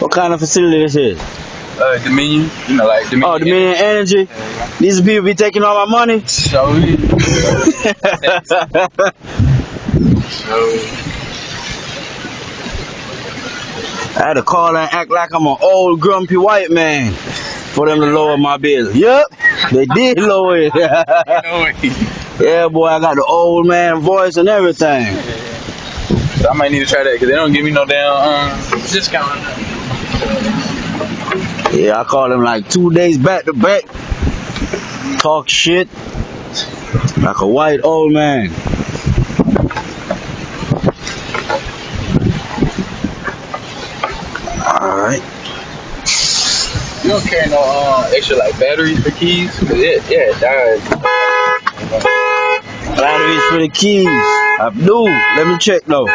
What kind of facility this is? Dominion. You know, like Dominion. Oh, Dominion Energy. Yeah. These people be taking all my money. So. I had to call and act like I'm an old grumpy white man for them to lower my bill. Yep, they did lower it. Yeah, boy, I got the old man voice and everything. So I might need to try that because they don't give me no damn discount. Yeah, I called him like 2 days back to back. Talk shit like a white old man. Alright. You don't carry no extra like batteries for keys? Cause it died. Batteries for the keys. I do. Let me check though.